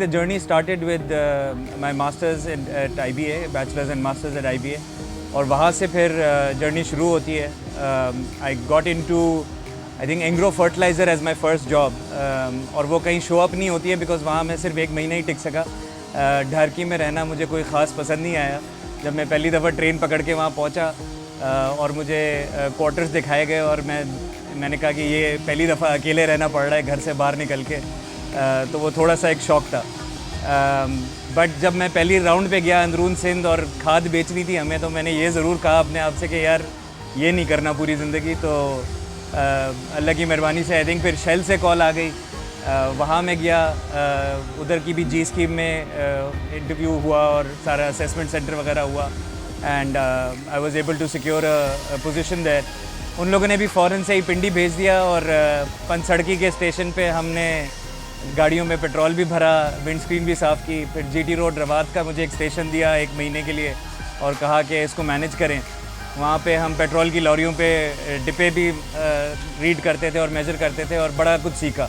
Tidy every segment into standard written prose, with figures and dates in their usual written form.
the journey started with my masters at IBA, bachelor's and masters at IBA, और वहाँ से फिर journey शुरू होती है. I got into I think Engro fertiliser as my first job, और वो कहीं शो अप नहीं होती है बिकॉज वहाँ मैं सिर्फ 1 महीना ही टिक सका. ढारकी में रहना मुझे कोई ख़ास पसंद नहीं आया. जब मैं पहली दफ़ा ट्रेन पकड़ के वहाँ पहुँचा और मुझे क्वार्टर्स दिखाए गए और मैंने कहा कि ये पहली दफ़ा अकेले रहना पड़ रहा है घर से बाहर निकल के, तो वो थोड़ा सा एक शौक था. बट जब मैं पहली राउंड पे गया अंदरून सिंध और खाद बेचनी थी हमें, तो मैंने ये ज़रूर कहा अपने आप से कि यार ये नहीं करना पूरी ज़िंदगी. तो अल्लाह की मेहरबानी से आई थिंक फिर शेल से कॉल आ गई. वहाँ मैं गया, उधर की भी जी स्कीम में इंटरव्यू हुआ और सारा असेसमेंट सेंटर वगैरह हुआ, and I was able to secure a position there. उन लोगों ने भी फ़ौरन से ही पिंडी भेज दिया और पंचसड़की के स्टेशन पे हमने गाड़ियों में पेट्रोल भी भरा, विंडस्क्रीन भी साफ़ की. फिर जीटी रोड रवात का मुझे एक स्टेशन दिया 1 महीने के लिए और कहा कि इसको मैनेज करें. वहाँ पे हम पेट्रोल की लॉरियों पे डिब्बे भी रीड करते थे और मेज़र करते थे और बड़ा कुछ सीखा.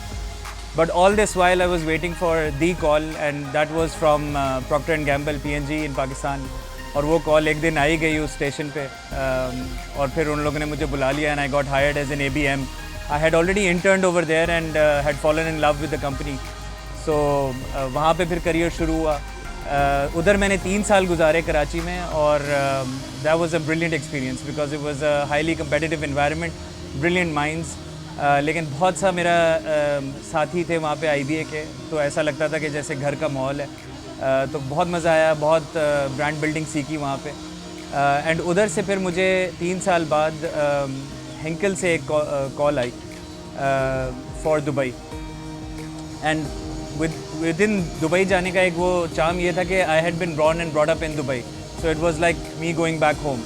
But all this while I was waiting for the call, and that was from Procter and Gamble PNG in Pakistan. और वो कॉल एक दिन आई गई उस स्टेशन पे, और फिर उन लोगों ने मुझे बुला लिया and I got hired as an ABM. I had already interned over there and had fallen in love with the company. So वहाँ पे फिर करियर शुरू हुआ. उधर मैंने 3 साल गुजारे कराची में, और that was a brilliant experience because it was a highly competitive environment, brilliant minds. लेकिन बहुत सा मेरा साथी थे वहाँ पे IBA के, तो ऐसा लगता था कि जैसे घर का माहौल है. तो बहुत मज़ा आया, बहुत ब्रांड बिल्डिंग सीखी वहाँ पे. एंड उधर से फिर मुझे 3 साल बाद हेंकल से एक कॉल आई for Dubai. And within Dubai जाने का एक वो चाम ये था कि I had been born and brought up in Dubai, so it was like me going back home,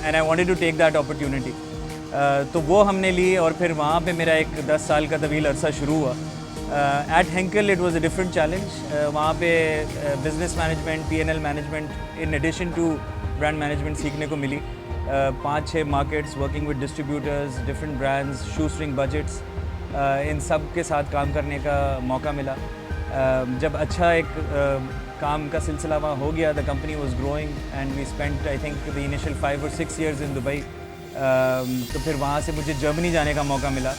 and I wanted to take that opportunity. तो वो हमने ली और फिर वहाँ पे मेरा एक 10 साल का तवील अरसा शुरू हुआ. At Henkel it was a different challenge. वहाँ पे business management, P&L management in addition to brand management सीखने को मिली. 5-6 markets, working with distributors, different brands, shoestring budgets, इन सब के साथ काम करने का मौका मिला. जब अच्छा एक काम का सिलसिला वहाँ हो गया, the company was growing and we spent I think the initial 5 or 6 years in Dubai. तो फिर वहाँ से मुझे जर्मनी जाने का मौका मिला,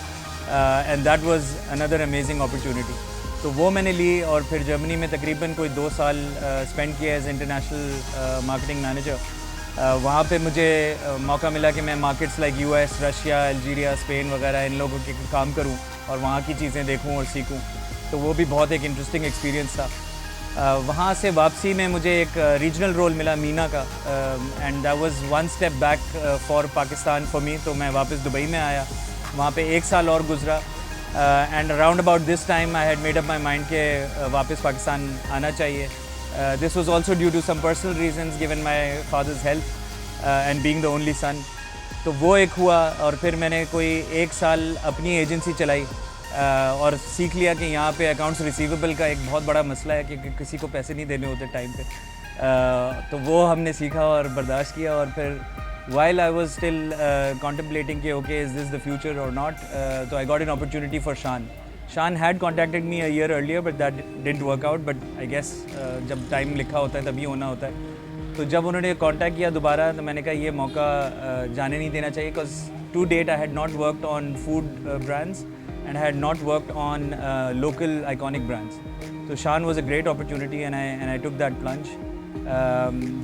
and that was another amazing opportunity. तो वो मैंने ली और फिर जर्मनी में तकरीबन कोई 2 साल स्पेंड किया एज इंटरनेशनल मार्केटिंग मैनेजर. वहाँ पे मुझे मौका मिला कि मैं markets like US, Russia, Algeria, Spain वगैरह इन लोगों के काम करूँ और वहाँ की चीज़ें देखूँ और सीखूँ. तो वो भी बहुत एक इंटरेस्टिंग एक्सपीरियंस था. वहाँ से वापसी में मुझे एक रीजनल रोल मिला MENA का, and that was 1 step back for Pakistan for me. तो मैं वापस दुबई में आया, वहाँ पे 1 साल और गुजरा, and around about this time I had made up my mind के वापस पाकिस्तान आना चाहिए. This was also due to some personal reasons given my father's health and being the only son. तो वो एक हुआ और फिर मैंने कोई 1 साल अपनी एजेंसी चलाई और सीख लिया कि यहाँ पे अकाउंट्स रिसीवेबल का एक बहुत बड़ा मसला है कि किसी को पैसे नहीं देने होते टाइम पे. तो वो हमने सीखा और बर्दाश्त किया. और फिर while I was still contemplating कि okay is this the future or not, so I got an opportunity for Shan. Shan had contacted me a year earlier but that didn't work out, but I guess जब time लिखा होता है तभी होना होता है. तो जब उन्होंने कांटेक्ट किया दोबारा तो मैंने कहा ये मौका जाने नहीं देना चाहिए, because to date I had not worked on food brands and I had not worked on local iconic brands. So Shan was a great opportunity and I took that plunge.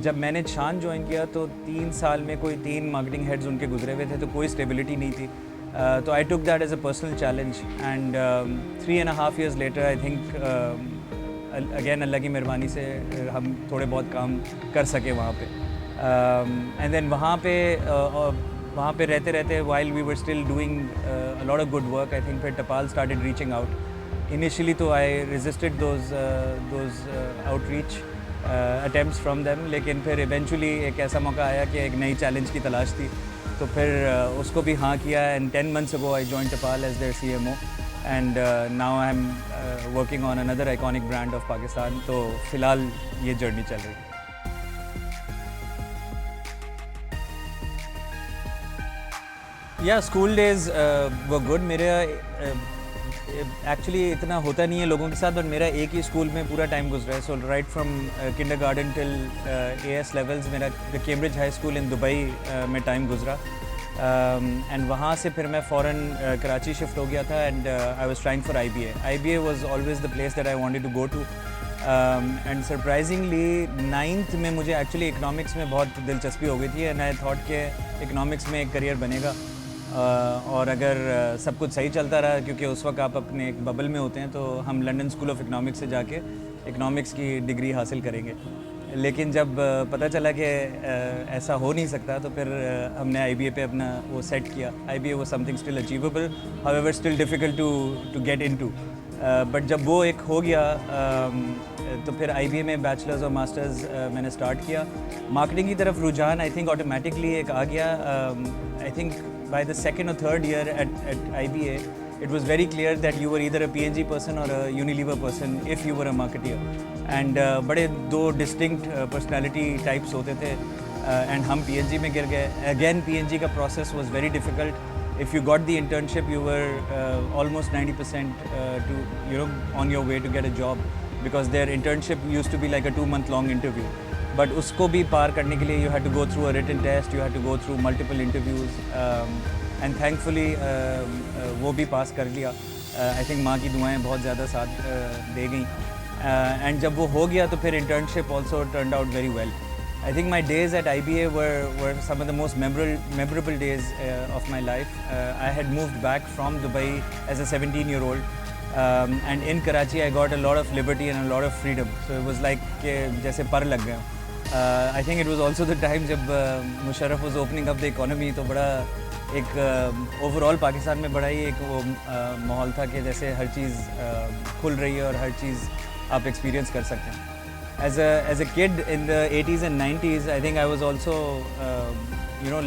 जब मैंने Shan ज्वाइन किया तो 3 साल में कोई 3 marketing heads उनके गुजरे हुए थे, तो कोई स्टेबिलिटी नहीं थी. तो I took that as a personal challenge and 3.5 years later I think again अल्लाह की मेहरबानी से हम थोड़े बहुत काम कर सके वहाँ पे. And then वहाँ पे रहते रहते while we were still doing a lot of good work, I think फिर टपाल started reaching out. Initially तो I resisted those outreach attempts from them, लेकिन फिर eventually एक ऐसा मौका आया कि एक नई challenge की तलाश थी, तो फिर उसको भी हाँ किया. And 10 months ago I joined टपाल as their CMO and now I'm working on another iconic brand of Pakistan. तो फ़िलहाल ये जर्नी चल रही है. Yeah, school days were good. मेरे एक्चुअली इतना होता नहीं है लोगों के साथ, बट मेरा एक ही स्कूल में पूरा टाइम गुजरा है. So right from kindergarten till AS levels मेरा the Cambridge high school in Dubai में टाइम गुजरा. एंड वहाँ से फिर मैं फ़ौरन कराची शिफ्ट हो गया था. And I was trying for IBA was always the place that I wanted to go to. And surprisingly 9th में मुझे एक्चुअली इकनॉमिक्स में बहुत दिलचस्पी हो गई थी. एंड आई थॉट कि इकनॉमिक्स में एक करियर बनेगा. और अगर सब कुछ सही चलता रहा, क्योंकि उस वक्त आप अपने एक बबल में होते हैं, तो हम लंदन स्कूल ऑफ इकनॉमिक्स से जाके इकनॉमिक्स की डिग्री हासिल करेंगे. लेकिन जब पता चला कि ऐसा हो नहीं सकता, तो फिर हमने IBA पे अपना वो सेट किया. IBA वो something still achievable, however still difficult to get into. But जब वो एक हो गया, तो फिर IBA में बैचलर्स और मास्टर्स मैंने स्टार्ट किया. मार्केटिंग की तरफ रुझान आई थिंक ऑटोमेटिकली एक आ गया. I think by the second or third year at IBA, it was very clear that you were either a P&G person or a Unilever person if you were a marketeer. And बड़े दो distinct personality types होते थे. And हम P&G में गिर गए. Again, P&G का process was very difficult. If you got the internship, you were almost 90% on your way to get a job, because their internship used to be like a 2-month long interview. But उसको भी पार करने के लिए you had to go through a written test, you had to go through multiple interviews. And thankfully वो भी पास कर लिया. आई थिंक माँ की दुआएं बहुत ज़्यादा साथ दे गई. एंड जब वो हो गया, तो फिर internship also turned out very well. I think my days at IBA were some of the most memorable days of my life. I had moved back from Dubai as a 17-year-old. And in Karachi I got a lot of liberty and a lot of freedom. So it was like कि जैसे पर लग गए. I think it was also the time जब Musharraf was opening up the economy, तो बड़ा एक overall Pakistan में बड़ा ही एक वो माहौल था कि जैसे हर चीज़ खुल रही है और हर चीज़ आप एक्सपीरियंस कर सकते हैं. As a kid in the 80s and 90s, I think I was also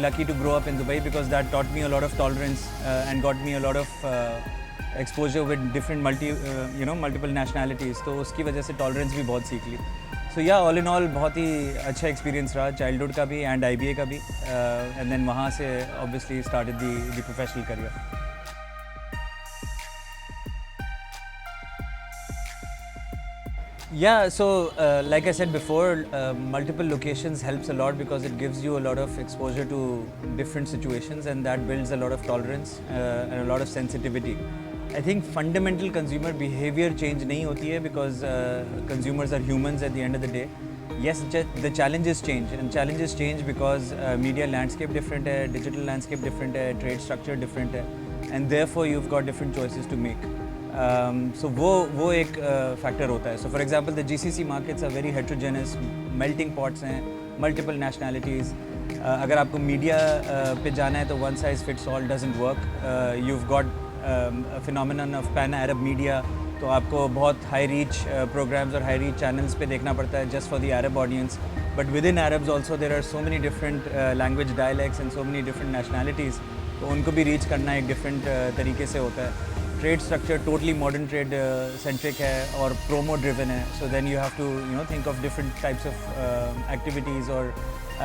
lucky to grow up in Dubai, because that taught me a lot of tolerance and got me a lot of exposure with different multiple nationalities. तो उसकी वजह से tolerance भी बहुत सीख ली. So yeah, all in all बहुत ही अच्छा experience रहा, childhood का भी and IBA का भी. And then वहाँ से obviously started the professional career. Yeah, so like I said before, multiple locations helps a lot, because it gives you a lot of exposure to different situations, and that builds a lot of tolerance and a lot of sensitivity. I think fundamental consumer behavior change नहीं होती है, because consumers are humans at the end of the day. Yes, the challenges change, and challenges change because media landscape different है, digital landscape different है, trade structure different है, and therefore you've got different choices to make. So वो एक factor होता है. So for example, the GCC markets are very heterogeneous, melting pots हैं, multiple nationalities. अगर आपको media पे जाना है, तो one size fits all doesn't work. You've got a phenomenon of pan-Arab media, तो आपको बहुत high reach programs और high reach channels पे देखना पड़ता है just for the Arab audience. But within Arabs also there are so many different language dialects and so many different nationalities. तो उनको भी reach करना एक different तरीके से होता है. Trade structure totally modern trade centric है और promo driven है. So then you have to think of different types of activities or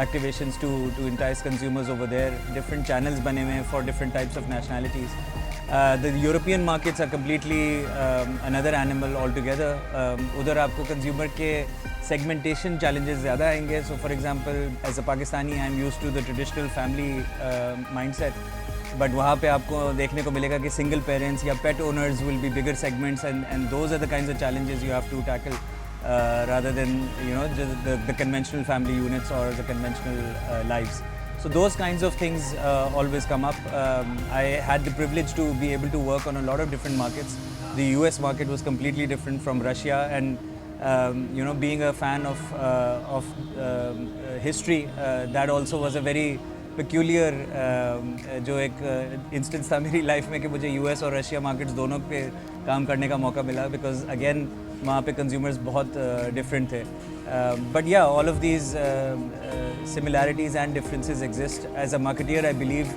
activations to entice consumers over there. Different channels बने हुए हैं for different types of nationalities. The European markets are completely another animal altogether. उधर आपको consumer के segmentation challenges ज़्यादा आएंगे. So for example, as a Pakistani, I'm used to the traditional family mindset. But वहाँ पे आपको देखने को मिलेगा कि single parents या pet owners will be bigger segments, and those are the kinds of challenges you have to tackle rather than just the conventional family units or the conventional lives. So those kinds of things always come up. I had the privilege to be able to work on a lot of different markets. The US market was completely different from Russia, and being a fan of history, that also was a very peculiar जो एक instance था मेरी life में कि मुझे US और Russia markets दोनों पे काम करने का मौका मिला, because again वहाँ पे consumers बहुत different थे. But yeah, all of these similarities and differences exist. As a marketeer, I believe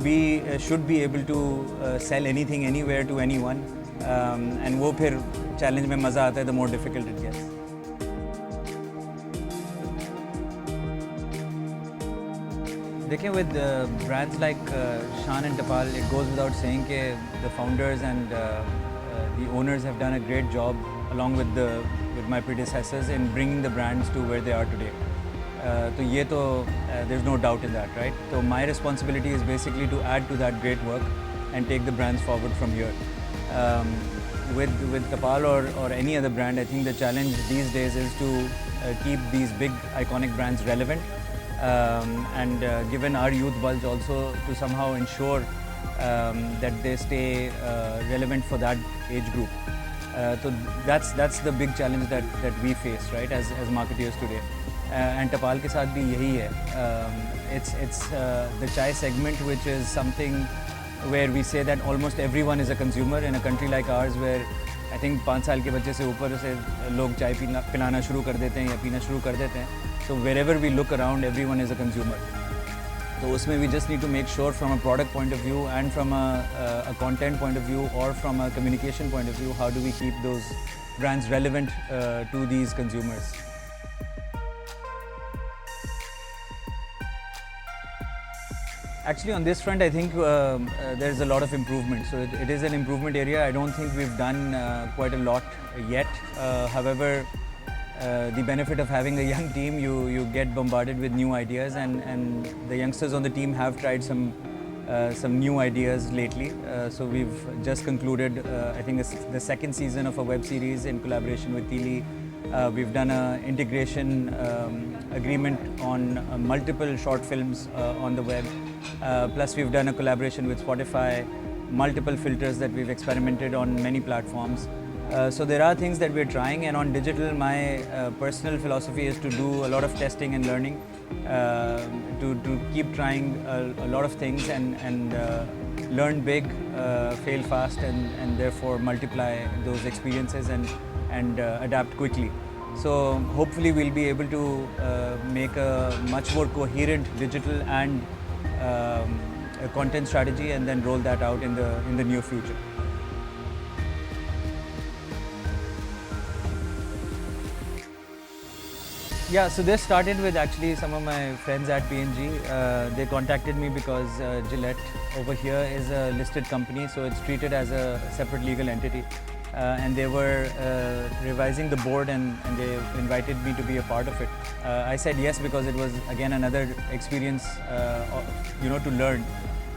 we should be able to sell anything anywhere to anyone, and वो फिर challenge में मज़ा आता है the more difficult it gets. देखिए, with brands like Shan and Tapal, it goes without saying कि the founders and the owners have done a great job along with my predecessors in bringing the brands to where they are today. There's no doubt in that, right? So my responsibility is basically to add to that great work and take the brands forward from here. With Tapal or any other brand, I think the challenge these days is to keep these big iconic brands relevant, and given our youth bulge also to somehow ensure that they stay relevant for that age group. So that's the big challenge that we face, right, as marketeers today. And Tapal के साथ भी यही है. It's the chai segment, which is something where we say that almost everyone is a consumer in a country like ours, where I think 5 साल के बच्चे से ऊपर से लोग चाय पिलाना शुरू कर देते हैं या पीना शुरू कर देते हैं. So wherever we look around, everyone is a consumer. So उसमें we just need to make sure from a product point of view and from a content point of view or from a communication point of view, how do we keep those brands relevant to these consumers. Actually, on this front, I think there's a lot of improvement. So it is an improvement area. I don't think we've done quite a lot yet. However, the benefit of having a young team, you get bombarded with new ideas, and the youngsters on the team have tried some new ideas lately. So we've just concluded, I think, the second season of a web series in collaboration with Tili. We've done an integration agreement on multiple short films on the web. Plus we've done a collaboration with Spotify, multiple filters that we've experimented on many platforms. So there are things that we're trying, and on digital, my personal philosophy is to do a lot of testing and learning, to keep trying a lot of things and learn big, fail fast, and therefore multiply those experiences and adapt quickly. So hopefully we'll be able to make a much more coherent digital and a content strategy, and then roll that out in the near future. Yeah, so this started with actually some of my friends at PNG. They contacted me because Gillette over here is a listed company, so it's treated as a separate legal entity. And they were revising the board, and they invited me to be a part of it. I said yes because it was again another experience, to learn.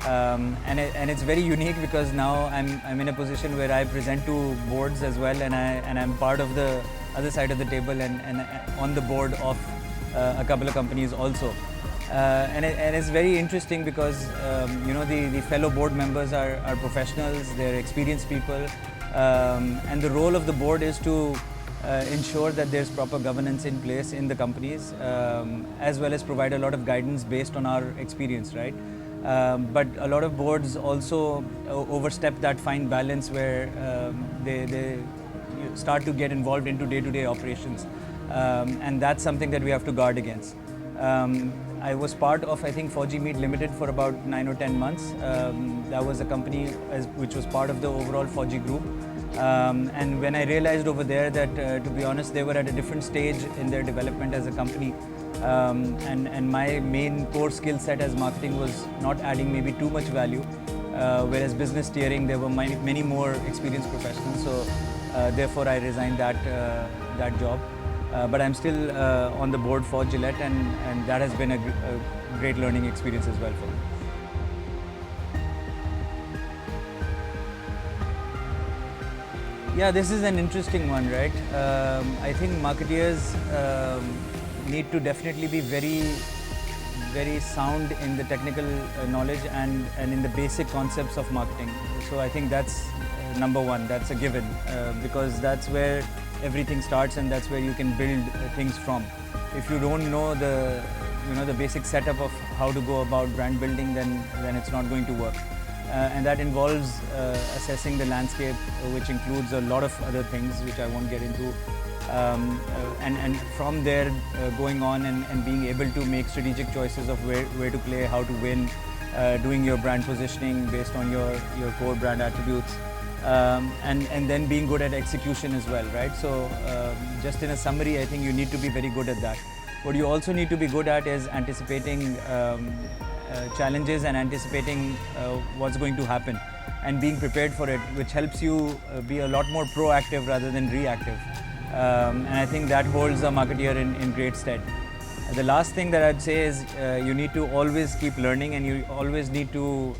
And it's very unique because now I'm in a position where I present to boards as well, and I'm part of the other side of the table and on the board of a couple of companies also. And it's very interesting because the fellow board members are professionals, they're experienced people, and the role of the board is to ensure that there's proper governance in place in the companies, as well as provide a lot of guidance based on our experience, right? But a lot of boards also overstep that fine balance where they start to get involved into day-to-day operations, and that's something that we have to guard against. I was part of, I think, 4G Meet Limited for about 9 or 10 months. That was a company which was part of the overall 4G group. And when I realized over there that, to be honest, they were at a different stage in their development as a company, and my main core skill set as marketing was not adding maybe too much value, whereas business steering, there were many more experienced professionals. So therefore I resigned that job. But I'm still on the board for Gillette, and that has been a great learning experience as well for me. Yeah, this is an interesting one, right? I think marketeers need to definitely be very sound in the technical knowledge and in the basic concepts of marketing. So I think that's number one, that's a given, because that's where everything starts, and that's where you can build things from. If you don't know the basic setup of how to go about brand building, then it's not going to work. And that involves assessing the landscape, which includes a lot of other things which I won't get into. And from there going on and being able to make strategic choices of where to play, how to win, doing your brand positioning based on your core brand attributes. And then being good at execution as well, right? So just in a summary, I think you need to be very good at that. What you also need to be good at is anticipating challenges and anticipating what's going to happen and being prepared for it, which helps you be a lot more proactive rather than reactive. And I think that holds a marketeer in great stead. The last thing that I'd say is you need to always keep learning, and you always need to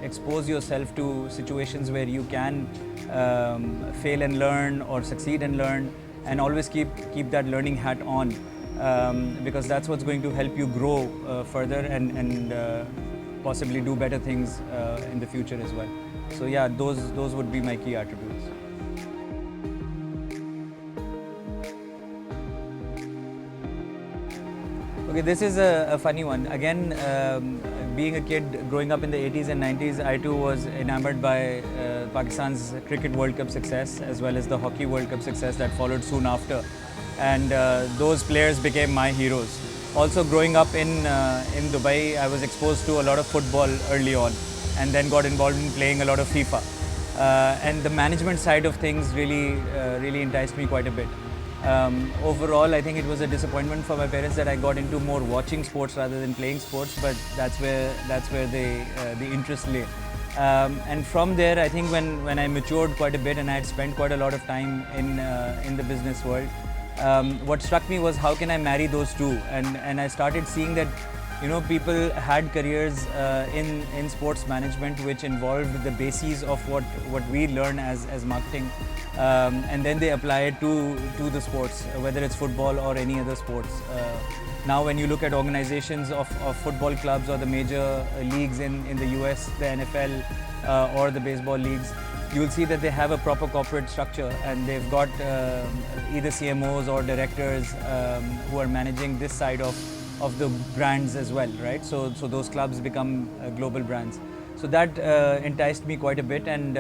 expose yourself to situations where you can fail and learn or succeed and learn, and always keep that learning hat on, because that's what's going to help you grow further and possibly do better things in the future as well. So yeah, those would be my key attributes. Okay, this is a funny one. Again, being a kid growing up in the 80s and 90s, I too was enamored by Pakistan's Cricket World Cup success as well as the Hockey World Cup success that followed soon after. And those players became my heroes. Also growing up in Dubai, I was exposed to a lot of football early on and then got involved in playing a lot of FIFA. And the management side of things really enticed me quite a bit. Overall, I think it was a disappointment for my parents that I got into more watching sports rather than playing sports, but that's where the interest lay. And from there, I think when I matured quite a bit and I had spent quite a lot of time in the business world, what struck me was how can I marry those two, and I started seeing that people had careers in sports management which involved the bases of what we learn as marketing, and then they apply it to the sports, whether it's football or any other sports. Now when you look at organizations of football clubs or the major leagues in the US, the NFL or the baseball leagues, you will see that they have a proper corporate structure, and they've got either CMOs or directors who are managing this side of the brands as well, right? So those clubs become global brands. So that enticed me quite a bit, and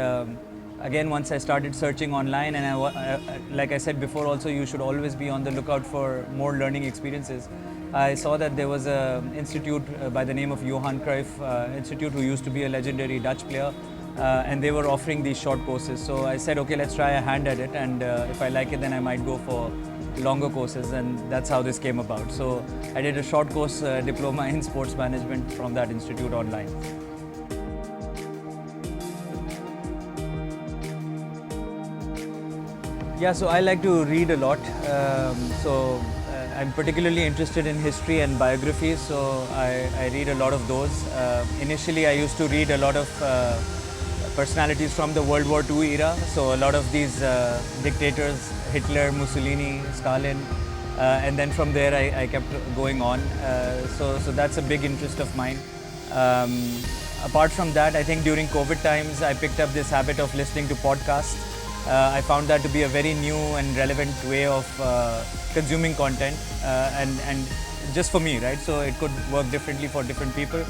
again, once I started searching online, and like I said before also, you should always be on the lookout for more learning experiences. I saw that there was an institute by the name of Johan Cruyff Institute, who used to be a legendary Dutch player, and they were offering these short courses. So I said, okay, let's try a hand at it, and if I like it, then I might go for longer courses, and that's how this came about. So I did a short course diploma in sports management from that institute online. Yeah, so I like to read a lot. I'm particularly interested in history and biographies, so I read a lot of those. Initially, I used to read a lot of personalities from the World War II era, so a lot of these dictators, Hitler, Mussolini, Stalin, and then from there I kept going on. So that's a big interest of mine. Apart from that, I think during COVID times, I picked up this habit of listening to podcasts. I found that to be a very new and relevant way of consuming content, and just for me, right? So it could work differently for different people.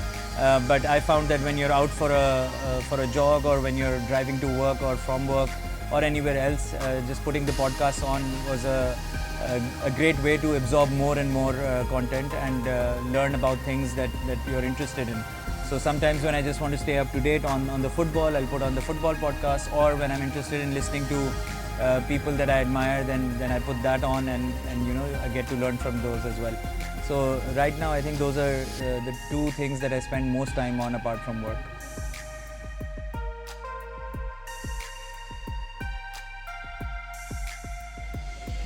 But I found that when you're out for a jog, or when you're driving to work or from work or anywhere else, just putting the podcast on was a great way to absorb more and more content and learn about things that you're interested in. So sometimes when I just want to stay up to date on the football, I'll put on the football podcast, or when I'm interested in listening to people that I admire, then I put that on, and I get to learn from those as well. So right now, I think those are the two things that I spend most time on apart from work.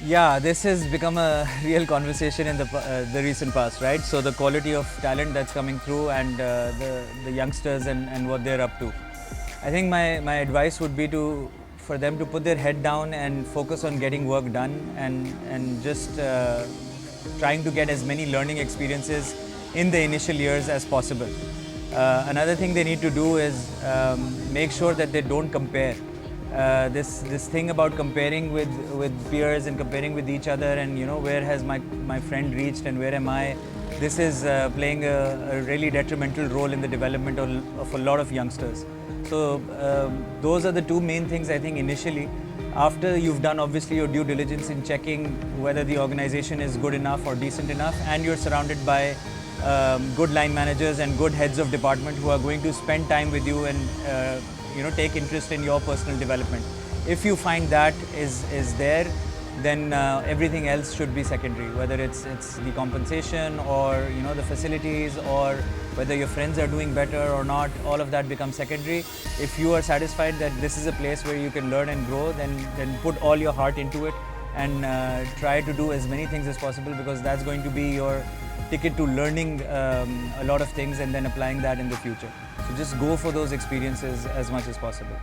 Yeah, this has become a real conversation in the recent past, right? So the quality of talent that's coming through, and the youngsters and what they're up to. I think my advice would be for them to put their head down and focus on getting work done, and just trying to get as many learning experiences in the initial years as possible. Another thing they need to do is make sure that they don't compare. This thing about comparing with peers and comparing with each other, and where has my friend reached and where am I, this is playing a really detrimental role in the development of a lot of youngsters. So those are the two main things, I think, initially. After you've done obviously your due diligence in checking whether the organization is good enough or decent enough, and you're surrounded by good line managers and good heads of department who are going to spend time with you and take interest in your personal development. If you find that is there, then everything else should be secondary. Whether it's the compensation or the facilities, or whether your friends are doing better or not, all of that becomes secondary. If you are satisfied that this is a place where you can learn and grow, then put all your heart into it and try to do as many things as possible, because that's going to be your ticket to learning a lot of things and then applying that in the future. So just go for those experiences as much as possible.